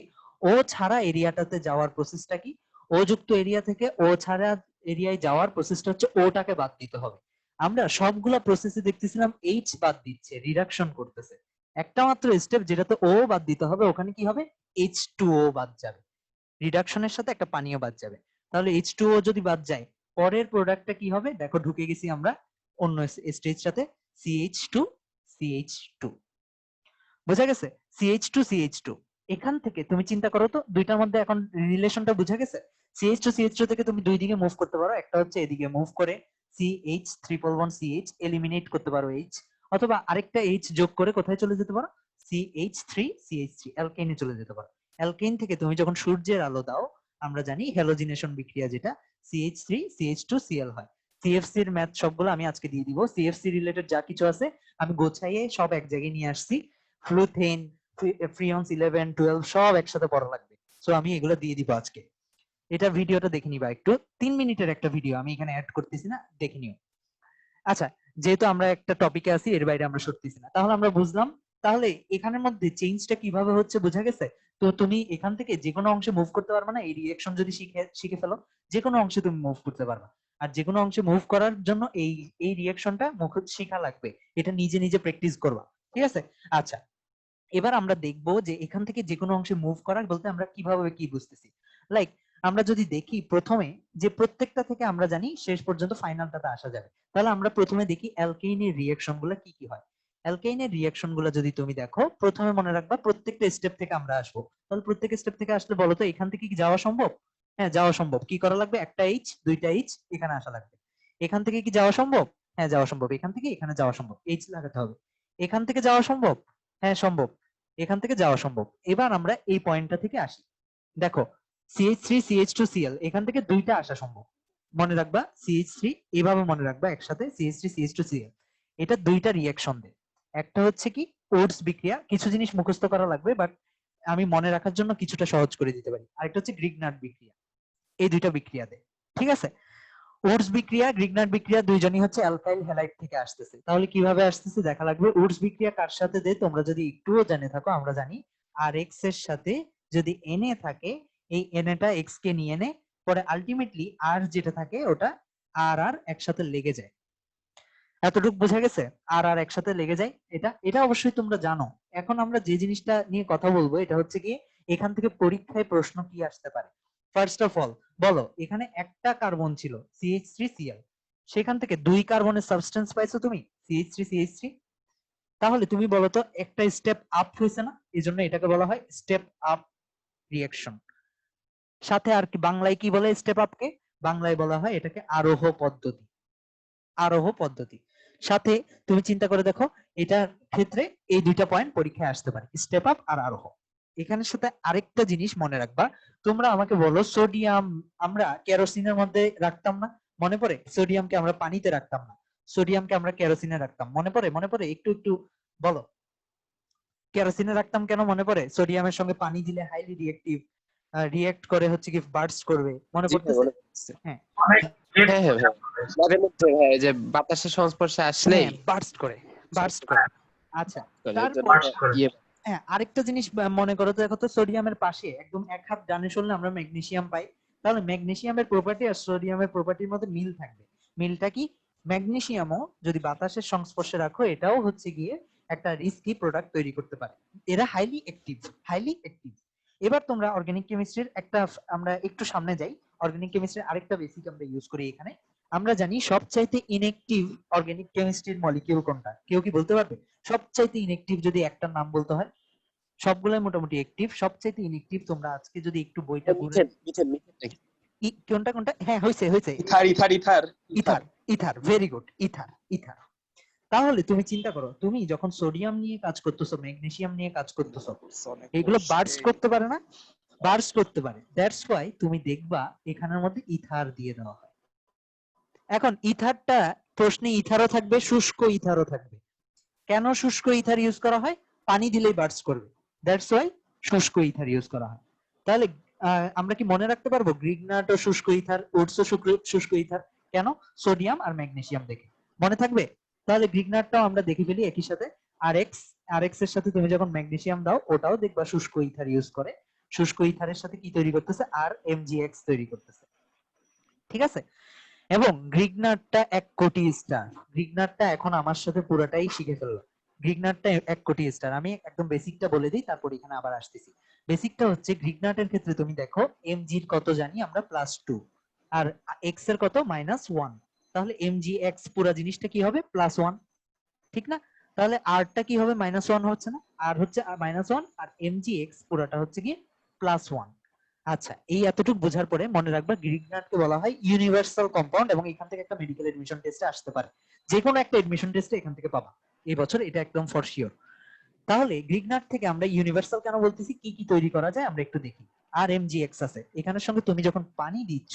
ও ছাড়া এরিয়াটাতে যাওয়ার প্রসেসটা কি? ও যুক্ত এরিয়া থেকে ও ছাড়া এরিয়ায় যাওয়ার প্রসেসটা হচ্ছে ওটাকে বাদ দিতে হবে। আমরা সবগুলা প্রসেসে দেখতেছিলাম এইচ বাদ দিচ্ছে, রিডাকশন করতেছে। একটা মাত্র স্টেপ যেটাতে ও বাদ দিতে হবে, ওখানে কি হবে, H2O বাদ যাবে, রিডাকশনের সাথে একটা পানীয় বাদ যাবে। তাহলে H2O যদি বাদ যায়, পরের প্রোডাক্টটা কি হবে, দেখো ঢুকে গেছি আমরা অন্য স্টেজটাতে, CH2 CH2, বোঝা গেছে, CH2 এখান থেকে তুমি চিন্তা করো তো, দুইটার মধ্যে এখন রিলেশনটা বোঝা গেছে। CH2 থেকে তুমি দুই দিকে মুভ করতে পারো, একটা হচ্ছে এদিকে মুভ করে CH311CH এলিমিনেট করতে পারো H, অথবা আরেকটা H যোগ করে কোথায় চলে যেতে পারো, CH3 অ্যালকেনে চলে যেতে পারো। অ্যালকেন থেকে তুমি যখন সূর্যের আলো দাও, আমরা জানি হ্যালোজিনেশন বিক্রিয়া যেটা, CH3CH2Cl হয়। সিএফসি এর ম্যাথ সবগুলো আমি আজকে দিয়ে দিব, সিএফসি রিলেটেড যা কিছু আছে আমি গোছাইয়ে সব এক জায়গায় নিয়ে আসছি, ফ্লুথেন, ফ্রিয়ন্স 11 12 সব একসাথে পড়া লাগবে, সো আমি এগুলো দিয়ে দিব আজকে। এটা ভিডিওটা দেখে নিবা একটু, 3 মিনিটের একটা ভিডিও, আমি এখানে অ্যাড করতেছি না, দেখে নিও। আচ্ছা, যেহেতু আমরা একটা টপিকে আছি, এর বাইরে আমরা সরতেছি না, তাহলে আমরা বুঝলাম। তাহলে এখানের মধ্যে চেঞ্জটা কিভাবে হচ্ছে বোঝা গেছে। তো তুমি এখান থেকে যে কোনো অংশে মুভ করতে পারবে না, এই রিঅ্যাকশন যদি শিখে শিখে ফেলো, যে কোনো অংশে তুমি মুভ করতে পারবা। আর যে কোনো অংশে মুভ করার জন্য এই এই রিঅ্যাকশনটা মুখ শেখা লাগবে, এটা নিজে নিজে প্র্যাকটিস করবা, ঠিক আছে। আচ্ছা, এবার আমরা দেখবো যে এখান থেকে যে কোনো অংশে মুভ করার বলতে আমরা কিভাবে কি বুঝতেছি। লাইক আমরা যদি দেখি প্রথমে, যে প্রত্যেকটা থেকে আমরা জানি শেষ পর্যন্ত ফাইনালটাতে আসা যাবে, তাহলে আমরা প্রথমে দেখি অ্যালকেইনের রিঅ্যাকশন গুলো কি কি হয়। অ্যালকেইনের রিঅ্যাকশন গুলো যদি তুমি দেখো, প্রথমে মনে রাখবা প্রত্যেকটা স্টেপ থেকে আমরা আসবো। তাহলে প্রত্যেক স্টেপ থেকে আসলে বলো তো এখান থেকে কি যাওয়া সম্ভব? হ্যাঁ, যাওয়া সম্ভব। কি করা লাগবে, একটা এইচ দুইটা এইচ এখানে আসা লাগবে। এখান থেকে কি যাওয়া সম্ভব? হ্যাঁ, যাওয়া সম্ভব। এখান থেকে এখানে যাওয়া সম্ভব, এইচ লাগাতে হবে। এখান থেকে যাওয়া সম্ভব? হ্যাঁ, সম্ভব। এখান থেকে যাওয়া সম্ভব। এবার আমরা এই পয়েন্টটা থেকে আসি, দেখো CH3 CH2Cl এখান থেকে দুইটা আসা সম্ভব। মনে রাখবা CH3, এভাবে মনে রাখবা একসাথে, CH3 CH2Cl এটা দুইটা রিঅ্যাকশন দেয়। একটা হচ্ছে কি ওটস বিক্রিয়া, কিছু জিনিস মুখস্থ করা লাগবে, বাট আমি মনে রাখার জন্য কিছুটা সহজ করে দিতে পারি। আরেকটা হচ্ছে গ্রিগনার্ড বিক্রিয়া, এই দুইটা বিক্রিয়া দেয়, ঠিক আছে। উডস বিক্রিয়া, গ্রিগনার্ড বিক্রিয়া দুইজনই হচ্ছে অ্যালকাইল হ্যালাইড থেকে আসতেছে। তাহলে কিভাবে আসতেছে দেখা লাগবে। উডস বিক্রিয়া কার সাথে দেয় তোমরা যদি একটুও জেনে থাকো, আমরা জানি আর এক্স এর সাথে যদি Na থাকে, এই Na এক্স কে নিয়ে নে, পরে আলটিমেটলি আর যেটা থাকে ওটা আর আর একসাথে লেগে যায়। এতটুকু বোঝা গেছে, আর আর একসাথে লেগে যায়, এটা এটা অবশ্যই তোমরা জানো। এখন আমরা যে জিনিসটা নিয়ে কথা বলবো এটা হচ্ছে কি, এখান থেকে পরীক্ষায় প্রশ্ন কি আসতে পারে। ফার্স্ট অফ অল বলো, এখানে একটা কার্বন ছিল CH3Cl, সেখান থেকে দুই কার্বনের সাবস্টেন্স পাইছো তুমি CH3CH3, তাহলে তুমি বলো তো একটা স্টেপ আপ হয়েছে না, এই জন্য এটাকে বলা হয় স্টেপ আপ রিঅ্যাকশন। সাথে আর কি বাংলায় কি বলে স্টেপ আপকে, বাংলায় বলা হয় এটাকে আরোহ পদ্ধতি, আরোহ পদ্ধতি। সাথে তুমি চিন্তা করে দেখো, এটার ক্ষেত্রে এই দুইটা পয়েন্ট পরীক্ষায় আসতে পারে, স্টেপ আপ আর আরোহ। এখানের সাথে আরেকটা জিনিস মনে রাখবা, তোমরা আমাকে বলো সোডিয়াম আমরা কেরোসিনের মধ্যে রাখতাম না, মনে পড়ে? সোডিয়ামকে আমরা পানিতে রাখতাম না, সোডিয়ামকে আমরা কেরোসিনে রাখতাম, মনে পড়ে? মনে পড়ে? একটু একটু বলো, কেরোসিনে রাখতাম কেন, মনে পড়ে? সোডিয়ামের সঙ্গে পানি দিলে হাইলি রিঅ্যাক্টিভ, রিঅ্যাক্ট করে হচ্ছে কি বার্স্ট করবে, মনে জি ভাই, পড়তেছে? মনে পড়ছে। হ্যাঁ, হ্যাঁ হ্যাঁ ভাই, মাঝে মধ্যে ভাই এই যে বাতাসের সংস্পর্শে আসলেই হ্যাঁ, বার্স্ট করে, বার্স্ট করে। আচ্ছা, করে, এর জন্য তারপর ইয়ে হ্যাঁ, আরেকটা জিনিস মনে করো তো, দেখো তো সোডিয়ামের পাশে একদম এক হাত ডানে সরলে আমরা ম্যাগনেসিয়াম পাই। তাহলে ম্যাগনেসিয়ামের প্রপার্টি আর সোডিয়ামের প্রপার্টির মধ্যে মিল থাকবে। মিলটা কি, ম্যাগনেসিয়ামও যদি বাতাসের সংস্পর্শে রাখো, এটাও হচ্ছে গিয়ে একটা রিস্কি প্রোডাক্ট তৈরি করতে পারে। এরা হাইলি অ্যাক্টিভ, হাইলি অ্যাক্টিভ। এবার তোমরা অর্গানিক কেমিস্ট্রির একটা, আমরা একটু সামনে যাই, অর্গানিক কেমিস্ট্রির আরেকটা বেসিক আমরা ইউজ করি এখানে। আমরা জানি সবচাইতে ইনঅ্যাক্টিভ অর্গানিক কেমিস্ট্রির মলিকিউল কোনটা, কেউ কি বলতে পারবে? সবচাইতে ইনঅ্যাক্টিভ যদি একটা নাম বলতে হয়, সবগুলাই মোটামুটি অ্যাক্টিভ, সবচাইতে ইনঅ্যাক্টিভ তোমরা আজকে যদি একটু বইটা ঘুরে, মিথেন মিথেন মিথেন নাকি? কোনটা কোনটা, হ্যাঁ হয়েছে হয়েছে, ether ether ether ether, ether, very good, ether, ether. তাহলে তুমি চিন্তা করো, তুমি যখন সোডিয়াম নিয়ে কাজ করতেছো, ম্যাগনেসিয়াম নিয়ে কাজ করতেছো, অনেক এগুলো কষ্টে। বার্স্ট করতে পারে না? বার্স্ট করতে পারে, দ্যাটস ওয়াই তুমি দেখবা এখানের মধ্যে ইথার দিয়ে দেওয়া হয়। এখন ইথারটা, প্রশ্নে ইথারও থাকবে, শুষ্ক ইথারও থাকবে। কেন শুষ্ক ইথার ইউজ করা হয়? পানি দিলেই বার্স্ট করবে, দ্যাটস ওয়াই শুষ্ক ইথার ইউজ করা হয়। তাহলে আমরা কি মনে রাখতে পারবো গ্রিগনাট ও শুষ্ক ইথার, ওটস ও শুষ্ক ইথার? কেন? সোডিয়াম আর ম্যাগনেসিয়াম দেখে মনে থাকবে। তাহলে গ্রিগনাটটাও আমরা দেখে ফেলি একই সাথে। আর এক্স এর সাথে তুমি যখন ম্যাগনেসিয়াম দাও, ওটাও দেখবা শুষ্ক ইথার ইউজ করে। শুষ্ক ইথারের সাথে কি তৈরি করতেছে? আর এমজিএক্স তৈরি করতেছে, ঠিক আছে। এবং গ্রিগনারটা 1 কোটি স্টার। গ্রিগনারটা এখন আমার সাথে পুরোটাই শিখে ফেললো। গ্রিগনারটা 1 কোটি স্টার। আমি একদম বেসিকটা বলে দিই, তারপর এখানে আবার আসতেছি। বেসিকটা হচ্ছে গ্রিগনাটের ক্ষেত্রে তুমি দেখো এমজির কত জানি আমরা +2, আর এক্স এর কত -1। তাহলে এমজি এক্স পুরো জিনিসটা কি হবে +1, ঠিক না? তাহলে আরটা কি হবে -1 হচ্ছে না, আর হচ্ছে -1, আর এমজি এক্স পুরোটা হচ্ছে কি +1। আচ্ছা, এই এতটুকু বোঝার পরে মনে রাখবা গ্রিগনাটকে বলা হয় ইউনিভার্সাল কম্পাউন্ড, এবং এখান থেকে একটা মেডিকেল এডমিশন টেস্টে আসতে পারে। যে কোনো একটা এডমিশন টেস্টে এখান থেকে পাবা এই বছর, এটা একদম ফর শিওর। তাহলে গ্রিগনাট থেকে আমরা ইউনিভার্সাল কেন বলতেছি, কি কি তৈরি করা যায় আমরা একটু দেখি। আর এমজিএক্স আছে এখানের সঙ্গে, তুমি যখন পানি দিচ্ছ,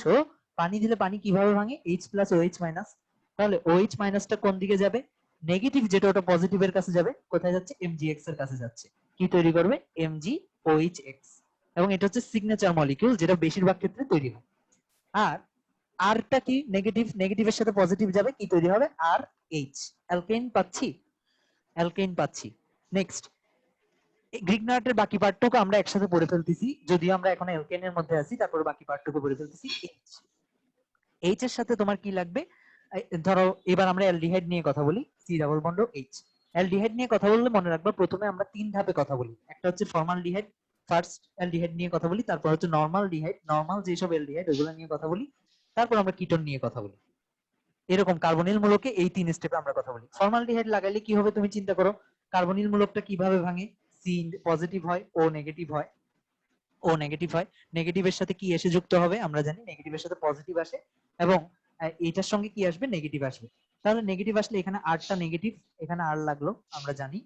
পানি দিলে পানি কিভাবে ভাঙে, H+OH-। তাহলে OH মাইনাসটা কোন দিকে যাবে, নেগেটিভ যেটা ওটা পজিটিভের কাছে যাবে, কোথায় যাচ্ছে এমজিএক্স এর কাছে যাচ্ছে, কি তৈরি করবে MgOH। এবং এটা হচ্ছে সিগনেচার মলিকিউল, যেটা বেশিরভাগ ক্ষেত্রে তৈরি হয়। আর আরটা কি নেগেটিভ, নেগেটিভের সাথে পজিটিভ যাবে, কি তৈরি হবে RH, অ্যালকেন পাচ্ছি, অ্যালকেন পাচ্ছি। নেক্সট, গ্রিগনাটের বাকি পার্টটুকু আমরা একসাথে পড়ে ফেলতেছি, যদিও আমরা এখন অ্যালকেনের মধ্যে আছি, তারপর বাকি পার্টটুকু পড়ে ফেলতেছি। এইচ এর সাথে তোমার কি লাগবে, ধরো এবার আমরা অ্যালডিহাইড নিয়ে কথা বলি, C+H। অ্যালডিহাইড নিয়ে কথা বললে মনে রাখবা প্রথমে আমরা 3 ধাপে কথা বলি। একটা হচ্ছে ফর্মালডিহাইড, ফার্স্ট অ্যালডিহাইড নিয়ে কথা বলি, তারপর হচ্ছে নরমাল ডিহাইড, নরমাল যেসব অ্যালডিহাইড ওগুলো নিয়ে কথা বলি, তারপর আমরা কিটোন নিয়ে কথা বলি। এরকম কার্বনিল মূলকে এই 3 স্টেপে আমরা কথা বলি। ফর্মালডিহাইড লাগাইলে কি হবে তুমি চিন্তা করো, কার্বনিল মূলকটা কিভাবে ভাঙে, সি পজিটিভ হয়, ও নেগেটিভ হয়, ও নেগেটিভ হয়, নেগেটিভের সাথে কি এসে যুক্ত হবে আমরা জানি, নেগেটিভের সাথে পজিটিভ আসে, এবং এটার সঙ্গে কি আসবে, নেগেটিভ আসবে। তাহলে নেগেটিভ আসলে এখানে আরটা নেগেটিভ, এখানে আর লাগলো আমরা জানি।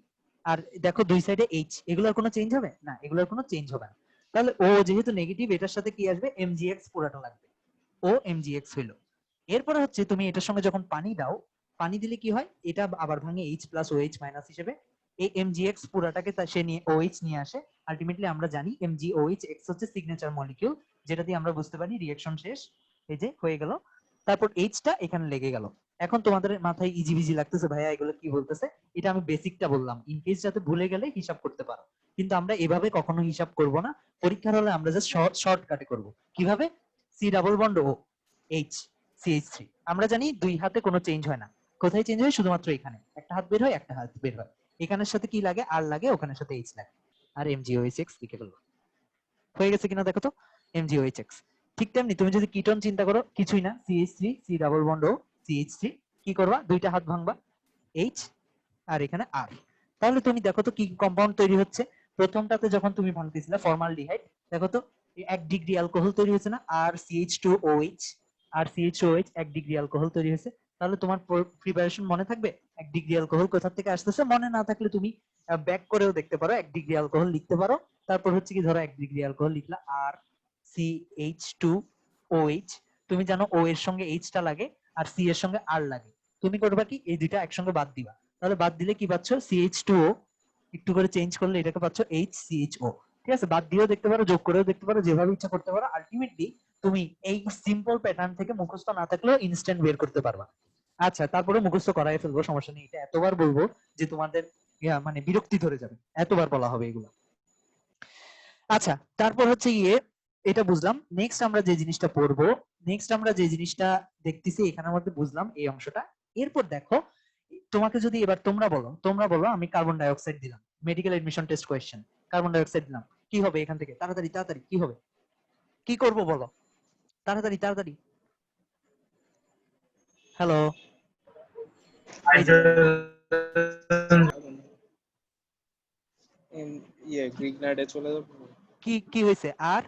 আর দেখো দুই সাইডে এইচ, এগুলোর কোনো চেঞ্জ হবে না, এগুলোর কোনো চেঞ্জ হবে না। তাহলে ও যেহেতু নেগেটিভ, এটার সাথে কি আসবে, এমজিএক্স পুরাটা লাগবে, ও এমজিএক্স হইলো। এরপরে হচ্ছে তুমি এটার সঙ্গে যখন পানি দাও, পানি দিলে কি হয়, এটা আবার ভাঙে H+OH- হিসেবে, এই এমজিএক্স পুরাটাকে সে নিয়ে OH নিয়ে আসে। আলটিমেটলি আমরা জানি MgOH হচ্ছে সিগনেচার মলিকিউল, যেটা দিয়ে আমরা বুঝতে পারি রিঅ্যাকশন শেষ, এই যে হয়ে গেল। তারপর এইচটা এখানে লেগে গেল। এখন তোমাদের মাথায় ইজি বিজি লাগতেছে, ভাইয়া এগুলো কি বলতেছে। এটা আমি বেসিকটা বললাম, ইন কেস যাতে ভুলে গেলে হিসাব করতে পারো। কিন্তু আমরা এভাবে কখনো হিসাব করব না, পরীক্ষার হলে আমরা জাস্ট শর্টকাটে করব। কিভাবে, C+H আমরা জানি দুই হাতে কোনো চেঞ্জ হয় না, কোথায় চেঞ্জ হয়, শুধুমাত্র এখানে একটা হাত বের হয়, একটা হাত বের হয়। এখানের সাথে কি লাগে, আর লাগে, ওখানের সাথে এইচ লাগে, আর MgOH লিখে ফেলবো। হয়ে গেছে কিনা দেখো তো, MgOH। ঠিক তেমনি তুমি যদি কিটোন চিন্তা করো, কিছুই না, CH3 C+O CH3, কি করবা, দুইটা হাত ভাঙবা, H আর এখানে R। তাহলে তুমি দেখো তো কি কম্পাউন্ড তৈরি হচ্ছে। প্রথমটাতে যখন তুমি ভাঙতেছিলে ফর্মালডিহাইড, দেখো তো 1 ডিগ্রি অ্যালকোহল তৈরি হয়েছে না, আর CH2OH, আর CH2OH 1 ডিগ্রি অ্যালকোহল তৈরি হয়েছে। তাহলে তোমার প্রিপারেশন মনে থাকবে 1 ডিগ্রি অ্যালকোহল কোথা থেকে আসতেছে, মনে না থাকলে তুমি ব্যাক করেও দেখতে পারো, 1 ডিগ্রি অ্যালকোহল লিখতে পারো। তারপর হচ্ছে কি, ধরো 1 ডিগ্রি অ্যালকোহল লিখলা, আর CH2OH, তুমি জানো ও এর সঙ্গে H টা লাগে, আর C এর সঙ্গে R লাগে। তুমি করবা কি, এই দুইটা একসঙ্গে বাদ দিবা। তাহলে বাদ দিলে কি পাচ্ছ, CH2O, একটু করে চেঞ্জ করলে এটাকে পাচ্ছ HCHO। ঠিক আছে, বাদ দিয়েও দেখতে পারো, যোগ করেও দেখতে পারো, যেভাবে ইচ্ছা করতে পারো। আলটিমেটলি তুমি এই সিম্পল প্যাটার্ন থেকে মুখস্থ না থাকলেও ইনস্ট্যান্ট বের করতে পারবা। আচ্ছা, তারপরে মুখস্থ করাই ফেলবো, সমস্যা নেই। এটা এতবার বলবো যে তোমাদের মানে বিরক্তি ধরে যাবে, এতবার বলা হবে এগুলো। আচ্ছা, তারপর হচ্ছে গিয়ে এটা বুঝলাম। নেক্সট আমরা যে জিনিসটা পড়বো, নেক্সট আমরা যে জিনিসটা দেখতেছি এখানের মধ্যে বুঝলাম এই অংশটা। এরপর দেখো, তোমাকে যদি এবার তোমরা বলো আমি কার্বন ডাই অক্সাইড দিলাম, medical admission test question, carbon dioxide দিলাম, কি হবে এখান থেকে, তাড়াতাড়ি তাড়াতাড়ি কি হবে, কি করব বলো, তাড়াতাড়ি তাড়াতাড়ি। হ্যালো, এই যে গ্রিগনার্ডে চলে যাবো। কি কি হয়েছে, আর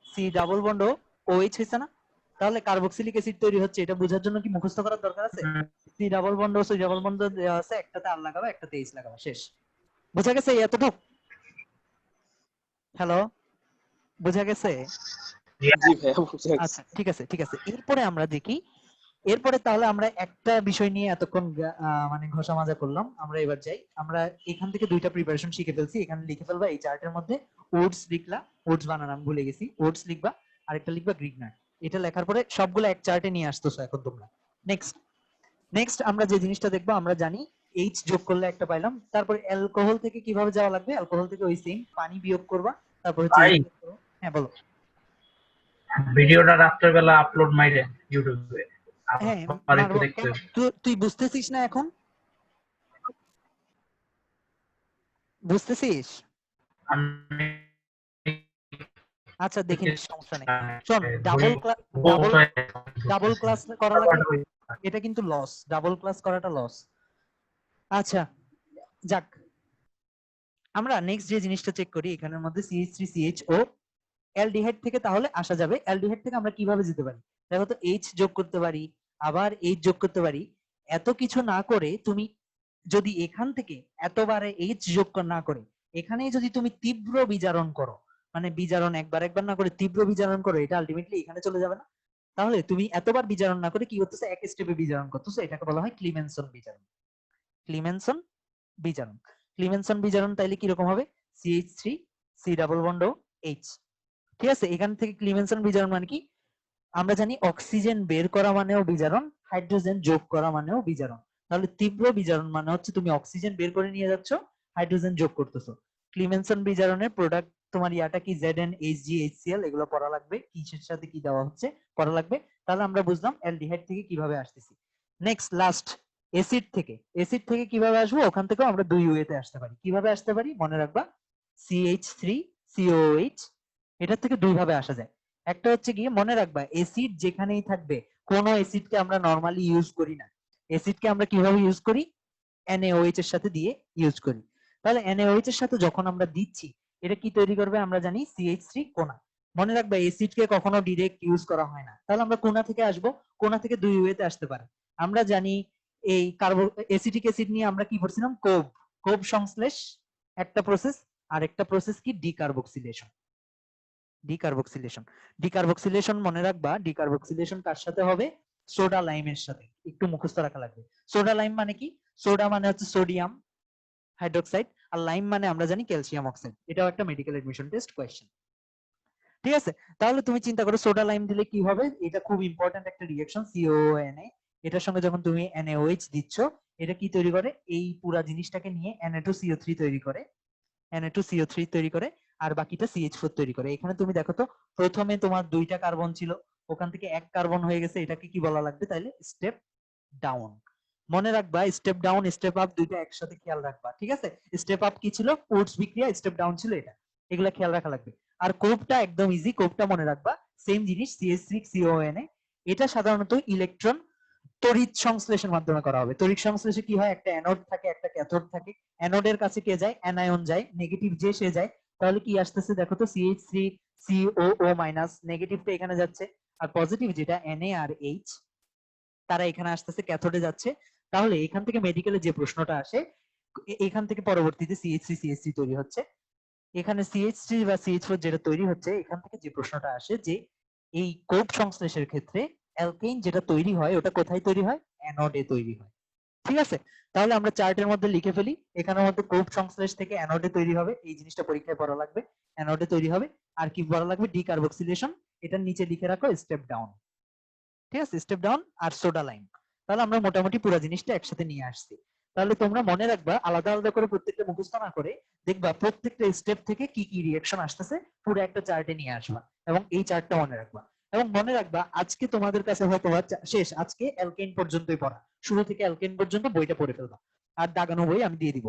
C+O OH হয়েছে না? তাহলে কার্বক্সিলিক অ্যাসিড তৈরি হচ্ছে, এটা বোঝার জন্য কি মুখস্থ করার দরকার আছে? C+O দেওয়া আছে, একটাতে আর লাগাবা, একটাতে H লাগাবা, শেষ। বোঝা গেছে এতটুক? হ্যালো, বোঝা গেছে? জি ভাইয়া বুঝে গেছি। আচ্ছা, ঠিক আছে ঠিক আছে। এরপরে আমরা দেখি, এরপরে তাহলে আমরা একটা বিষয় নিয়ে এতক্ষণ মানে ঘষা মাজা করলাম। আমরা এবার যাই, আমরা এখান থেকে দুইটা প্রিপারেশন শিখে ফেলছি, এখানে লিখে ফেলবা এই চার্টের মধ্যে। ওটস লিখলা, ওটস বানান আমি ভুলে গেছি, ওটস লিখবা, আরেকটা লিখবা গ্রিগনাট। এটা লেখার পরে সবগুলো এক চার্টে নিয়ে আসতেছো এখন তোমরা। নেক্সট, নেক্সট আমরা যে জিনিসটা দেখবো, আমরা জানি এইচ যোগ করলে একটা পাইলাম, তারপর অ্যালকোহল থেকে কিভাবে যাওয়া লাগবে, অ্যালকোহল থেকে ওই সেম পানি বিয়োগ করবা, তারপর হচ্ছে ভাই, H যোগ করো। হ্যাঁ বলো। ভিডিওটা রাত্রেবেলা আপলোড মাইরে ইউটিউবে। হ্যাঁ আমার একটু মারবো। দেখতে তুই বুঝতেছিস না এখন? বুঝতেছিস? আমি আচ্ছা দেখে নিস, সমস্যা নেই। শোন, ডাবল ক্লাস করা লাগবে, এটা কিন্তু লস, ডাবল ক্লাস করাটা লস। আচ্ছা যাক, আমরা নেক্সট যে জিনিসটা চেক করি এখানের মধ্যে CH3CHO অ্যালডিহাইড থেকে তাহলে আসা যাবে। অ্যালডিহাইড থেকে আমরা কিভাবে যেতে পারি? দেখো তো, H যোগ করতে পারি, আবার H যোগ করতে পারি। এত কিছু না করে তুমি যদি এখান থেকে এতবারে H যোগ না করে এখানেই যদি তুমি তীব্র বিজারণ করো, মানে বিজারণ একবার একবার না করে তীব্র বিজারণ করো, এটা আলটিমেটলি এখানে চলে যাবে না? তাহলে তুমি এতবার বিজারণ না করে কি করতেছো, এক স্টেপে বিজারণ করতেছো, এটাকে বলা হয় ক্লিমেনসন বিজারণ। ক্লিমেনসন বিজারণ, ক্লিমেনসন বিজারণ তাইলে কিরকম হবে? CH3 C ডাবল বন্ড ও H। ঠিক আছে, এখান থেকে ক্লিমেনসন বিজারণ মানে কি? আমরা জানি অক্সিজেন বের করা মানেও বিজারণ, হাইড্রোজেন যোগ করা মানেও বিজারণ। তাহলে তীব্র বিজারণ মানে হচ্ছে তুমি অক্সিজেন বের করে নিয়ে যাচ্ছ, হাইড্রোজেন যোগ করতেছো। ক্লিমেনসন বিজারণের প্রোডাক্ট তোমার ইয়াটা কি, ZnHgHCl, এগুলো পড়া লাগবে, কিসের সাথে কি দেওয়া হচ্ছে পড়া লাগবে। তাহলে আমরা বুঝলাম অ্যালডিহাইড থেকে কিভাবে আসতেছি। নেক্সট লাস্ট, অ্যাসিড থেকে। অ্যাসিড থেকে কিভাবে আসবো? ওখান থেকেও আমরা দুই ওয়েতে আসতে পারি। কিভাবে আসতে পারি মনে রাখবা, CH3COOH, এটার থেকে দুই ভাবে আসা যায়। একটা হচ্ছে গিয়ে মনে রাখবা, অ্যাসিড যেখানেই থাকবে, কোন অ্যাসিডকে আমরা নরমালি ইউজ করি না। অ্যাসিডকে আমরা কিভাবে ইউজ করি? NaOH এর সাথে দিয়ে ইউজ করি। তাহলে NaOH এর সাথে যখন আমরা দিচ্ছি, এটা কি তৈরি করবে আমরা জানি, CH3 কোনা। মনে রাখবা অ্যাসিডকে কখনো ডিরেক্ট ইউজ করা হয় না। তাহলে আমরা কোনা থেকে আসবো, কোনা থেকে দুই ওয়েতে আসতে পারে। আমরা জানি এই অ্যাসিটিক অ্যাসিড নিয়ে আমরা কি পড়ছিলাম, কোব। কোব সংশ্লেষ একটা প্রসেস, আর একটা প্রসেস কি, ডিকার্বক্সিলেশন। ডিকার্বক্সিলেশন, ডিকার্বক্সিলেশন মনে রাখবা, ডিকার্বক্সিলেশন কার সাথে হবে? সোডা লাইমের সাথে। একটু মুখস্থ রাখা লাগবে। সোডা লাইম মানে কি? সোডা মানে হচ্ছে সোডিয়াম হাইড্রোক্সাইড, আর লাইম মানে আমরা জানি ক্যালসিয়াম অক্সাইড। এটাও একটা মেডিকেল এডমিশন টেস্ট কোয়েশ্চেন। ঠিক আছে, তাহলে তুমি চিন্তা করো সোডা লাইম দিলে কি হবে। এটা খুব ইম্পর্টেন্ট একটা রিঅ্যাকশন, COONA। এটার সঙ্গে যখন তুমি NaOH দিচ্ছ, এটা কি তৈরি করে? এই পুরা জিনিসটাকে নিয়ে Na2CO3 তৈরি করে, Na2CO3 তৈরি করে, আর বাকিটা CH4 তৈরি করে। এখানে তুমি দেখো তো, প্রথমে তোমার দুইটা কার্বন ছিল, ওখান থেকে এক কার্বন হয়ে গেছে, এটাকে কি বলা লাগবে তাইলে? Step down. মনে রাখবা, স্টেপ ডাউন স্টেপ আপ দুইটা একসাথে খেয়াল রাখবা। ঠিক আছে, স্টেপ আপ কি ছিল? উডস বিক্রিয়া, স্টেপ ডাউন ছিল এটা। এগুলা খেয়াল রাখা লাগবে। আর কোবটা একদম ইজি, কোবটা মনে রাখবা সেম জিনিস, CH3CONA। এটা সাধারণত ইলেকট্রন তড়িৎ সংশ্লেষের মাধ্যমে করা হবে। তড়িৎ সংশ্লেষে কি হয়, একটা অ্যানোড থাকে, একটা ক্যাথোড থাকে। অ্যানোডের কাছে কে যায়? অ্যানায়ন যায়, নেগেটিভ যে সে যায়। তাহলে কি আসতেছে দেখো তো, CH3COO- নেগেটিভটা এখানে যাচ্ছে, আর পজিটিভ যেটা Na আর H, তারা এখানে আসতেছে, ক্যাথোডে যাচ্ছে। তাহলে এখান থেকে মেডিকেলে যে প্রশ্নটা আসে, এখান থেকে পরবর্তীতে CH3CH3 তৈরি হচ্ছে, এখানে CH3 বা CH4 যেটা তৈরি হচ্ছে, এখান থেকে যে প্রশ্নটা আসে যে এই কোব সংশ্লেষের ক্ষেত্রে অ্যালকেন যেটা তৈরি হয় ওটা কোথায় তৈরি হয়? অ্যানোডে তৈরি হয়। ঠিক আছে, তাহলে আমরা চার্টের মধ্যে লিখে ফেলি, এখানের মধ্যে কোব সংশ্লেষ থেকে অ্যানোডে তৈরি হবে, এই জিনিসটা পরীক্ষায় পড়া লাগবে। অ্যানোডে তৈরি হবে, আর কি পড়া লাগবে? ডিকার্বক্সিলেশন। এটার নিচে লিখে রাখো স্টেপ ডাউন। ঠিক আছে, স্টেপ ডাউন আর সোডা লাইম। তাহলে আমরা মোটামুটি পুরো জিনিসটা একসাথে নিয়ে আসছি। তাহলে তোমরা মনে রাখবা, আলাদা আলাদা করে প্রত্যেকটা মুখস্থ না করে দেখবা প্রত্যেকটা স্টেপ থেকে কি কি রিঅ্যাকশন আসতেছে পুরো একটা চার্টে নিয়ে আসবা, এবং এই চার্টটা মনে রাখবা। এবং মনে রাখবা আজকে তোমাদের কাছে হয়তো শেষ, আজকে অ্যালকেন পর্যন্তই পড়া, শুরু থেকে অ্যালকেন পর্যন্ত বইটা পড়ে ফেলবা, আর দাগানো বই আমি দিয়ে দিব।